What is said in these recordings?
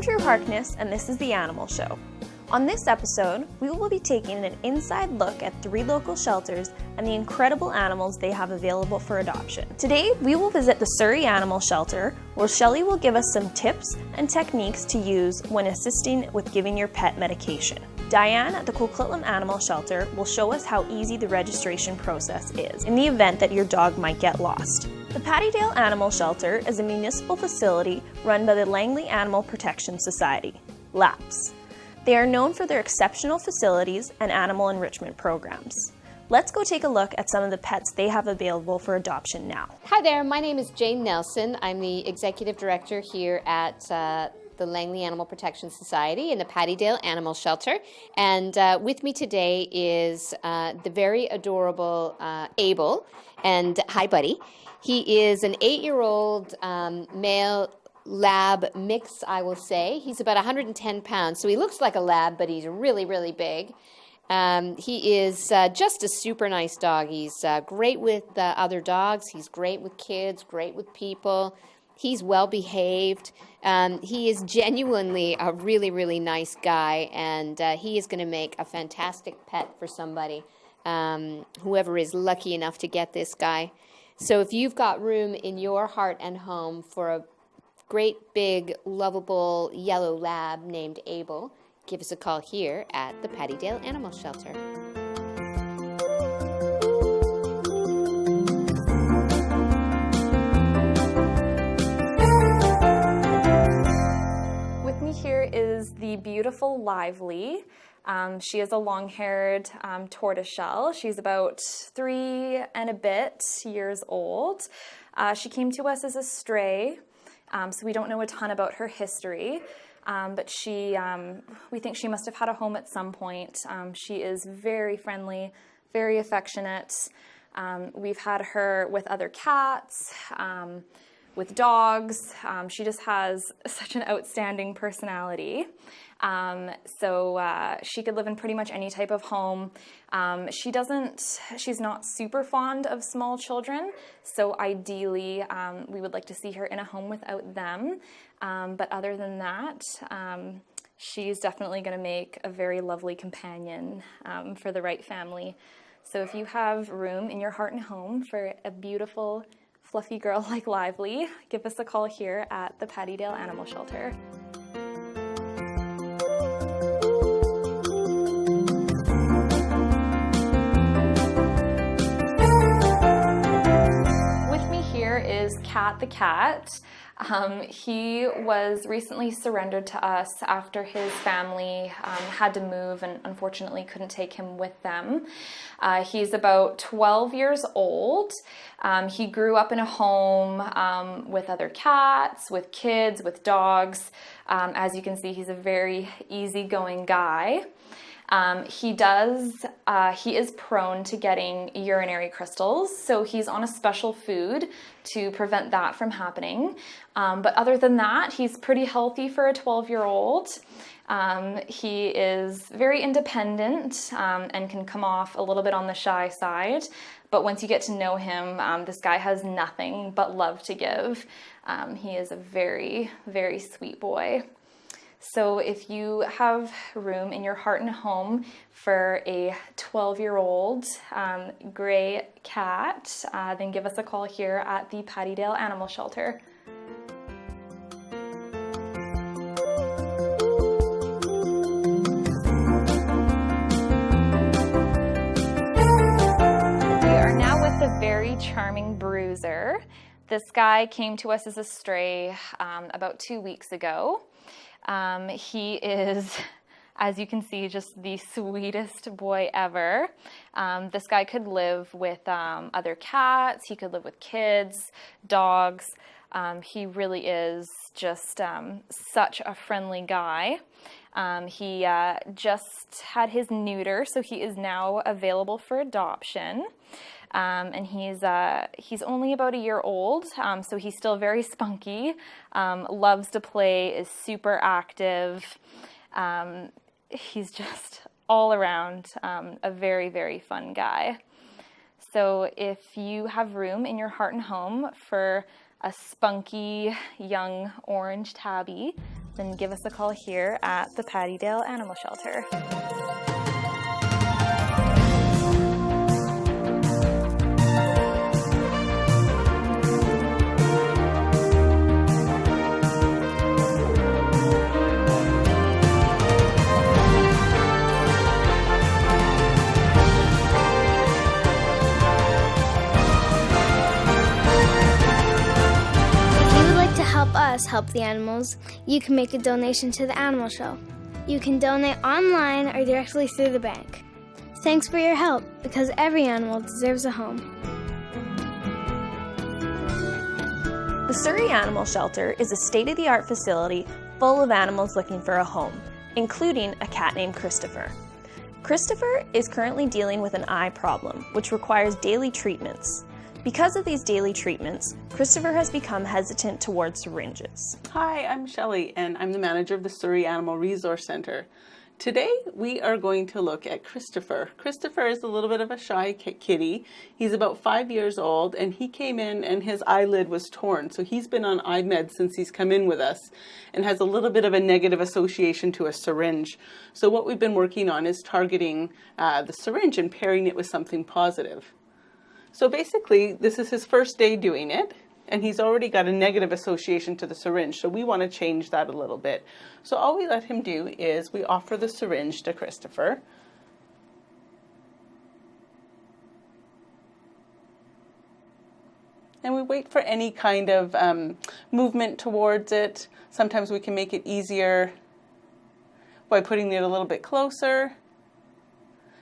Drew Harkness, and this is The Animal Show. On this episode, we will be taking an inside look at 3 local shelters and the incredible animals they have available for adoption. Today, we will visit the Surrey Animal Shelter, where Shelley will give us some tips and techniques to use when assisting with giving your pet medication. Diane at the Coquitlam Animal Shelter will show us how easy the registration process is in the event that your dog might get lost. The Pattydale Animal Shelter is a municipal facility run by the Langley Animal Protection Society, LAPS. They are known for their exceptional facilities and animal enrichment programs. Let's go take a look at some of the pets they have available for adoption now. Hi there, my name is Jane Nelson. I'm the Executive Director here at the Langley Animal Protection Society in the Pattydale Animal Shelter. And with me today is the very adorable Abel. And hi, buddy. He is an 8-year-old male lab mix, I will say. He's about 110 pounds, so he looks like a lab, but he's really, really big. He is just a super nice dog. He's great with other dogs. He's great with kids, great with people. He's well behaved. He is genuinely a really, really nice guy, and he is going to make a fantastic pet for somebody, whoever is lucky enough to get this guy. So if you've got room in your heart and home for a great, big, lovable yellow lab named Abel, give us a call here at the Pattydale Animal Shelter. With me here is the beautiful Lively. She is a long-haired tortoiseshell. She's about 3 and a bit years old. She came to us as a stray. So we don't know a ton about her history, but we think she must have had a home at some point. She is very friendly, very affectionate. We've had her with other cats, with dogs. She just has such an outstanding personality. So she could live in pretty much any type of home. She's not super fond of small children, so ideally we would like to see her in a home without them. But other than that, she's definitely going to make a very lovely companion for the right family. So if you have room in your heart and home for a beautiful, fluffy girl like Lively, give us a call here at the Pattydale Animal Shelter. Is Cat the cat. He was recently surrendered to us after his family had to move and unfortunately couldn't take him with them. He's about 12 years old. He grew up in a home with other cats, with kids, with dogs. As you can see, he's a very easygoing guy. He is prone to getting urinary crystals, so he's on a special food to prevent that from happening. But other than that, he's pretty healthy for a 12-year-old. He is very independent and can come off a little bit on the shy side. But once you get to know him, this guy has nothing but love to give. He is a very, very sweet boy. So if you have room in your heart and home for a 12-year-old gray cat, then give us a call here at the Pattydale Animal Shelter. We are now with the very charming Bruiser. This guy came to us as a stray about 2 weeks ago. He is, as you can see, just the sweetest boy ever. This guy could live with other cats. He could live with kids, dogs. He really is just such a friendly guy. He just had his neuter, so he is now available for adoption. And he's only about a year old, so he's still very spunky, loves to play, is super active. He's just all around a very, very fun guy. So if you have room in your heart and home for a spunky young orange tabby, then give us a call here at the Pattydale Animal Shelter. Help us help the animals, you can make a donation to the animal show. You can donate online or directly through the bank. Thanks for your help, because every animal deserves a home. The Surrey Animal Shelter is a state-of-the-art facility full of animals looking for a home, including a cat named Christopher. Christopher is currently dealing with an eye problem, which requires daily treatments. Because of these daily treatments, Christopher has become hesitant towards syringes. Hi, I'm Shelley, and I'm the manager of the Surrey Animal Resource Center. Today, we are going to look at Christopher. Christopher is a little bit of a shy kitty. He's about 5 years old, and he came in and his eyelid was torn. So he's been on eye meds since he's come in with us and has a little bit of a negative association to a syringe. So what we've been working on is targeting the syringe and pairing it with something positive. So basically, this is his first day doing it, and he's already got a negative association to the syringe, so we want to change that a little bit. So all we let him do is we offer the syringe to Christopher. And we wait for any kind of movement towards it. Sometimes we can make it easier by putting it a little bit closer.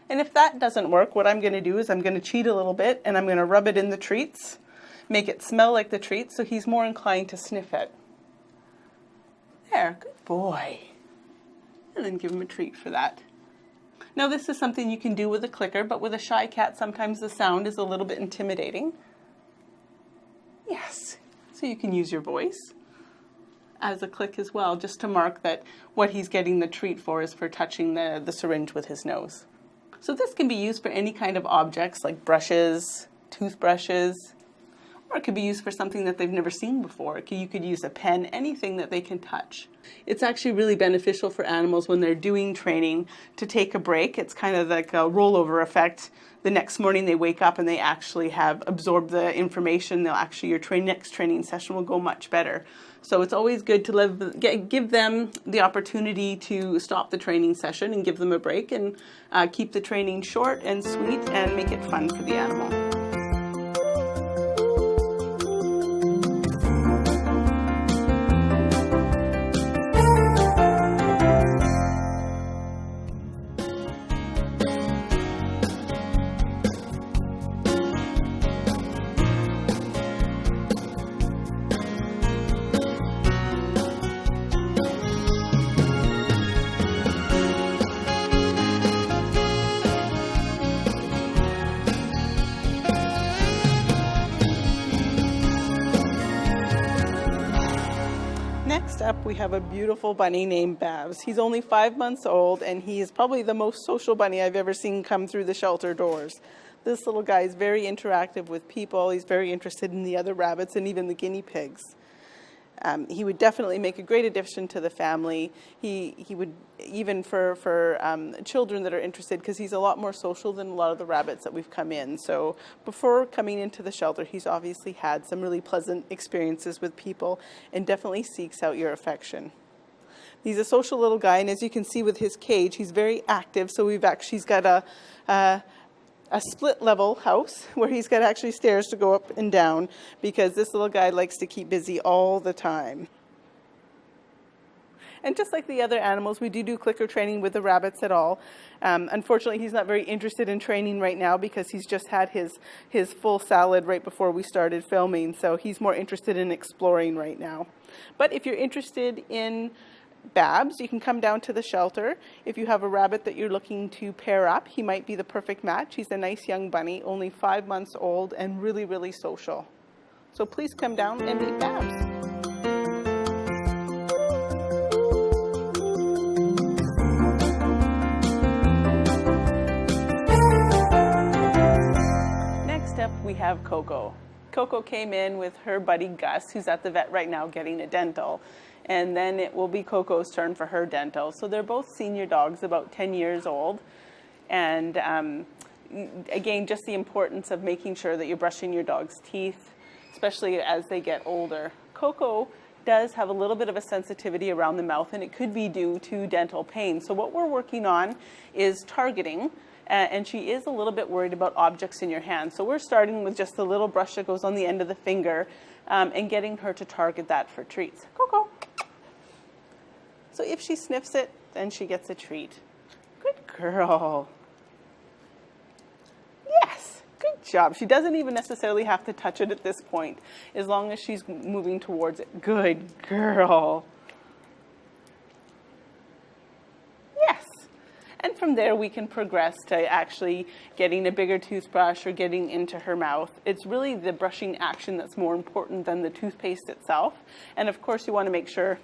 And if that doesn't work, what I'm going to do is I'm going to cheat a little bit and I'm going to rub it in the treats, make it smell like the treats so he's more inclined to sniff it. There, good boy. And then give him a treat for that. Now this is something you can do with a clicker, but with a shy cat sometimes the sound is a little bit intimidating. Yes, so you can use your voice as a click as well, just to mark that what he's getting the treat for is for touching the syringe with his nose. So this can be used for any kind of objects like brushes, toothbrushes, or it could be used for something that they've never seen before. You could use a pen, anything that they can touch. It's actually really beneficial for animals when they're doing training to take a break. It's kind of like a rollover effect. The next morning they wake up and they actually have absorbed the information. Your next training session will go much better. So it's always good to give them the opportunity to stop the training session and give them a break and keep the training short and sweet and make it fun for the animal. Next up, we have a beautiful bunny named Babs. He's only 5 months old, and he is probably the most social bunny I've ever seen come through the shelter doors. This little guy is very interactive with people. He's very interested in the other rabbits and even the guinea pigs. He would definitely make a great addition to the family. He would, even for children that are interested, because he's a lot more social than a lot of the rabbits that we've come in. So before coming into the shelter, he's obviously had some really pleasant experiences with people and definitely seeks out your affection. He's a social little guy, and as you can see with his cage, he's very active. So he's got a split level house where he's got actually stairs to go up and down because this little guy likes to keep busy all the time. And just like the other animals, we do clicker training with the rabbits at all. Unfortunately, he's not very interested in training right now because he's just had his full salad right before we started filming. So he's more interested in exploring right now. But if you're interested in Babs, you can come down to the shelter. If you have a rabbit that you're looking to pair up, he might be the perfect match. He's a nice young bunny, only 5 months old and really, really social. So please come down and meet Babs. Next up, we have Coco. Coco came in with her buddy Gus, who's at the vet right now getting a dental. and then it will be Coco's turn for her dental. So they're both senior dogs, about 10 years old. And again, just the importance of making sure that you're brushing your dog's teeth, especially as they get older. Coco does have a little bit of a sensitivity around the mouth, and it could be due to dental pain. So what we're working on is targeting, and she is a little bit worried about objects in your hand. So we're starting with just the little brush that goes on the end of the finger, and getting her to target that for treats. Coco. So if she sniffs it, then she gets a treat. Good girl. Yes, good job. She doesn't even necessarily have to touch it at this point, as long as she's moving towards it. Good girl. Yes. And from there, we can progress to actually getting a bigger toothbrush or getting into her mouth. It's really the brushing action that's more important than the toothpaste itself. And of course, you want to make sure,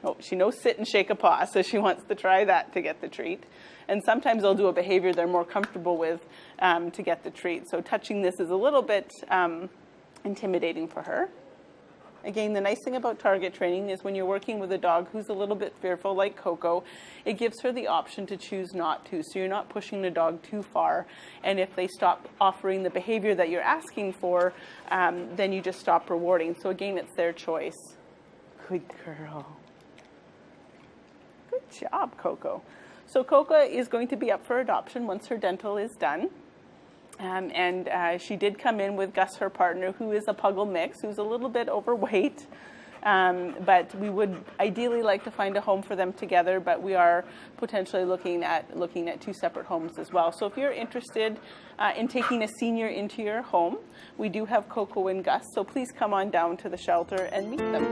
oh, she knows sit and shake a paw, so she wants to try that to get the treat. And sometimes they'll do a behavior they're more comfortable with to get the treat. So touching this is a little bit intimidating for her. Again, the nice thing about target training is when you're working with a dog who's a little bit fearful like Coco, it gives her the option to choose not to. So you're not pushing the dog too far. And if they stop offering the behavior that you're asking for, then you just stop rewarding. So again, it's their choice. Good girl. Good job, Coco. So Coco is going to be up for adoption once her dental is done. She did come in with Gus, her partner, who is a Puggle mix, who's a little bit overweight. But we would ideally like to find a home for them together, but we are potentially looking at 2 separate homes as well. So if you're interested in taking a senior into your home, we do have Coco and Gus, so please come on down to the shelter and meet them.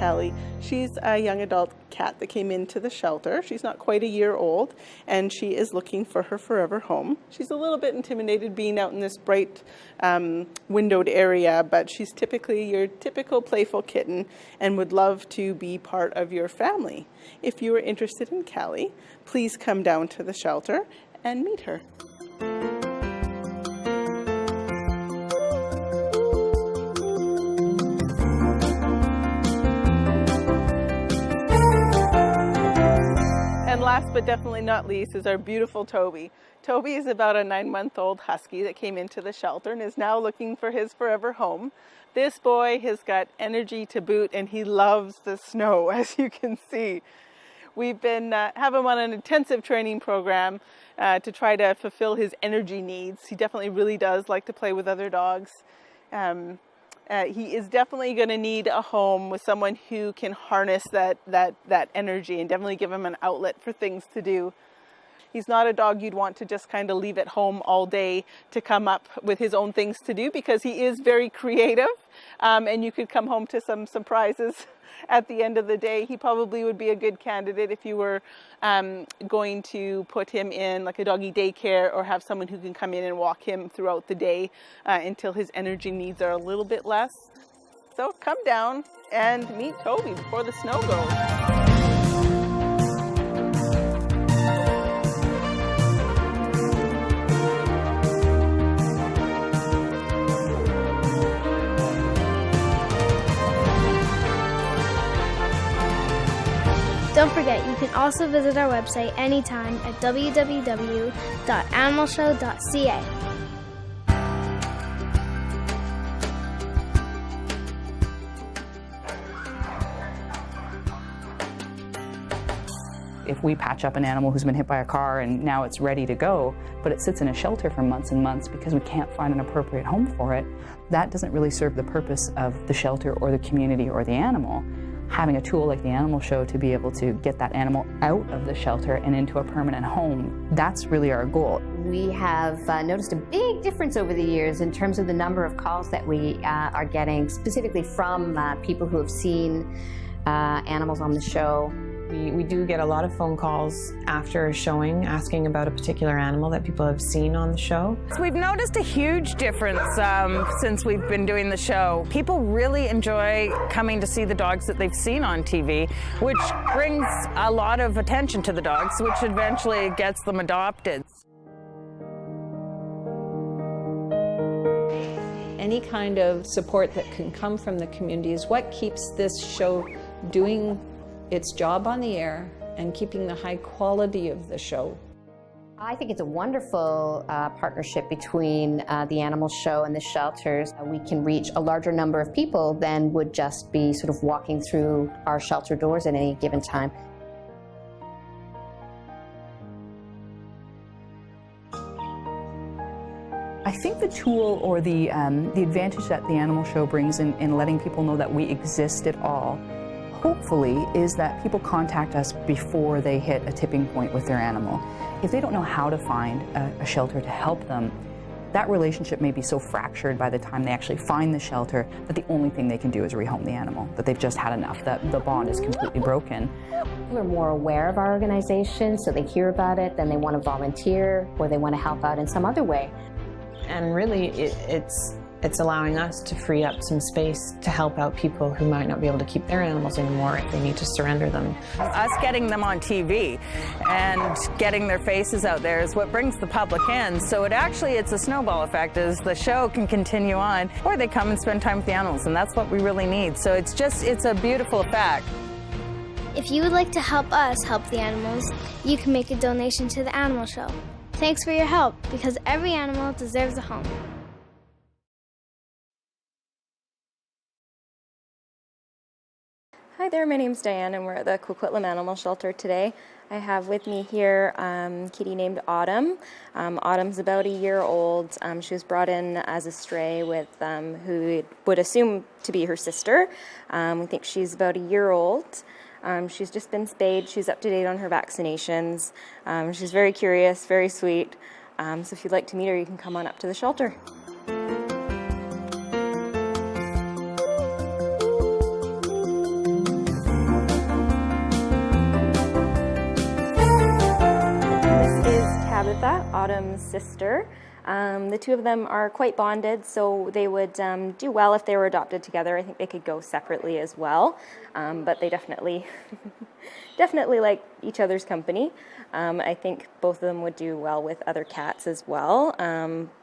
Kelly. She's a young adult cat that came into the shelter. She's not quite a year old, and she is looking for her forever home. She's a little bit intimidated being out in this bright windowed area, but she's typically your typical playful kitten and would love to be part of your family. If you are interested in Kelly, please come down to the shelter and meet her. And last but definitely not least is our beautiful Toby. Toby is about a 9-month-old husky that came into the shelter and is now looking for his forever home. This boy has got energy to boot, and he loves the snow, as you can see. We've been have him on an intensive training program to try to fulfill his energy needs. He definitely really does like to play with other dogs. He is definitely going to need a home with someone who can harness that energy and definitely give him an outlet for things to do. He's not a dog you'd want to just kind of leave at home all day to come up with his own things to do, because he is very creative, and you could come home to some surprises at the end of the day. He probably would be a good candidate if you were going to put him in like a doggy daycare, or have someone who can come in and walk him throughout the day until his energy needs are a little bit less. So come down and meet Toby before the snow goes. Don't forget, you can also visit our website anytime at www.animalshow.ca. If we patch up an animal who's been hit by a car and now it's ready to go, but it sits in a shelter for months and months because we can't find an appropriate home for it, that doesn't really serve the purpose of the shelter or the community or the animal. Having a tool like the Animal Show to be able to get that animal out of the shelter and into a permanent home, that's really our goal. We have noticed a big difference over the years in terms of the number of calls that we are getting, specifically from people who have seen animals on the show. We do get a lot of phone calls after a showing asking about a particular animal that people have seen on the show. We've noticed a huge difference since we've been doing the show. People really enjoy coming to see the dogs that they've seen on TV, which brings a lot of attention to the dogs, which eventually gets them adopted. Any kind of support that can come from the community is what keeps this show doing its job on the air and keeping the high quality of the show. I think it's a wonderful partnership between the animal show and the shelters. We can reach a larger number of people than would just be sort of walking through our shelter doors at any given time. I think the tool or the advantage that the animal show brings in letting people know that we exist at all, hopefully, is that people contact us before they hit a tipping point with their animal. If they don't know how to find a shelter to help them, that relationship may be so fractured by the time they actually find the shelter that the only thing they can do is rehome the animal, that they've just had enough, that the bond is completely broken. People are more aware of our organization, so they hear about it, then they want to volunteer, or they want to help out in some other way. And really, it's allowing us to free up some space to help out people who might not be able to keep their animals anymore if they need to surrender them. Us getting them on TV and getting their faces out there is what brings the public in. So it's a snowball effect as the show can continue on, or they come and spend time with the animals, and that's what we really need. So it's a beautiful effect. If you would like to help us help the animals, you can make a donation to the Animal Show. Thanks for your help, because every animal deserves a home. Hi there, my name's Diane and we're at the Coquitlam Animal Shelter today. I have with me here a kitty named Autumn. Autumn's about a year old. She was brought in as a stray with who would assume to be her sister. We think she's about a year old. She's just been spayed. She's up to date on her vaccinations. She's very curious, very sweet. So if you'd like to meet her, you can come on up to the shelter. Tabitha, Autumn's sister. The two of them are quite bonded, so they would do well if they were adopted together. I think they could go separately as well, but they definitely like each other's company. I think both of them would do well with other cats as well.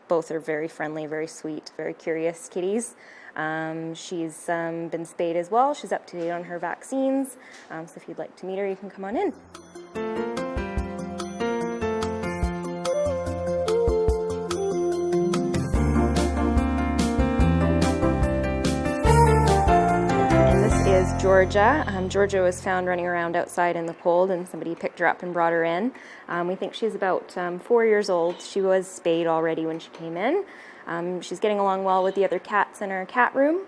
Both are very friendly, very sweet, very curious kitties. She's been spayed as well. She's up to date on her vaccines, so if you'd like to meet her, you can come on in. Is Georgia. Georgia was found running around outside in the cold and somebody picked her up and brought her in. We think she's about 4 years old. She was spayed already when she came in. She's getting along well with the other cats in our cat room.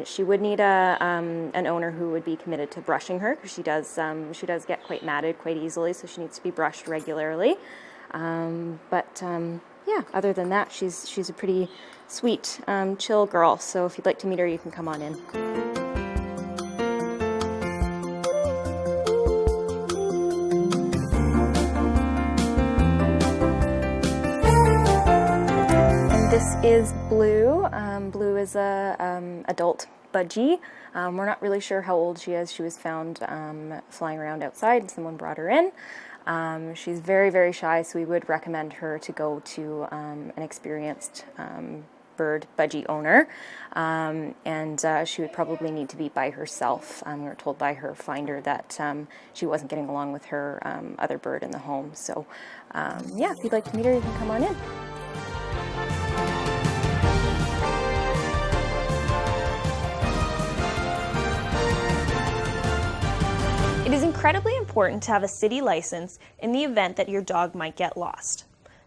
She would need an owner who would be committed to brushing her because she does get quite matted quite easily, so she needs to be brushed regularly. Yeah, other than that, she's a pretty sweet, chill girl. So if you'd like to meet her, you can come on in. This is Blue. Blue is a adult budgie. We're not really sure how old she is. She was found flying around outside and someone brought her in. She's very, very shy, so we would recommend her to go to an experienced bird budgie owner. And she would probably need to be by herself. We were told by her finder that she wasn't getting along with her other bird in the home. So yeah, if you'd like to meet her, you can come on in. It is incredibly important to have a city license in the event that your dog might get lost.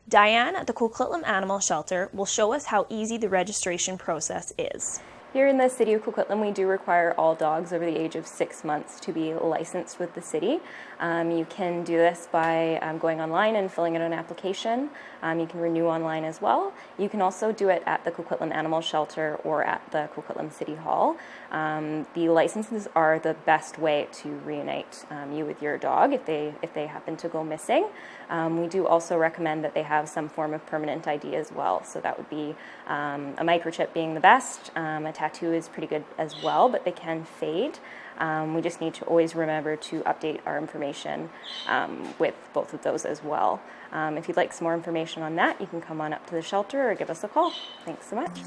Diane at the Coquitlam Animal Shelter will show us how easy the registration process is. Here in the City of Coquitlam, we do require all dogs over the age of 6 months to be licensed with the city. You can do this by going online and filling out an application. You can renew online as well. You can also do it at the Coquitlam Animal Shelter or at the Coquitlam City Hall. The licenses are the best way to reunite you with your dog if they happen to go missing. We do also recommend that they have some form of permanent ID as well. So that would be a microchip being the best. A tattoo is pretty good as well, but they can fade. We just need to always remember to update our information with both of those as well. If you'd like some more information on that, you can come on up to the shelter or give us a call. Thanks so much.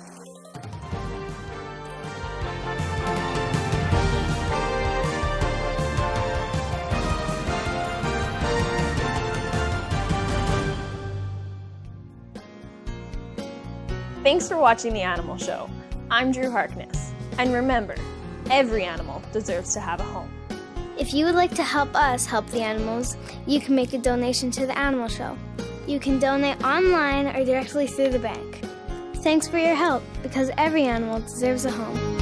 Thanks for watching The Animal Show. I'm Drew Harkness. And remember, every animal deserves to have a home. If you would like to help us help the animals, you can make a donation to the Animal Show. You can donate online or directly through the bank. Thanks for your help, because every animal deserves a home.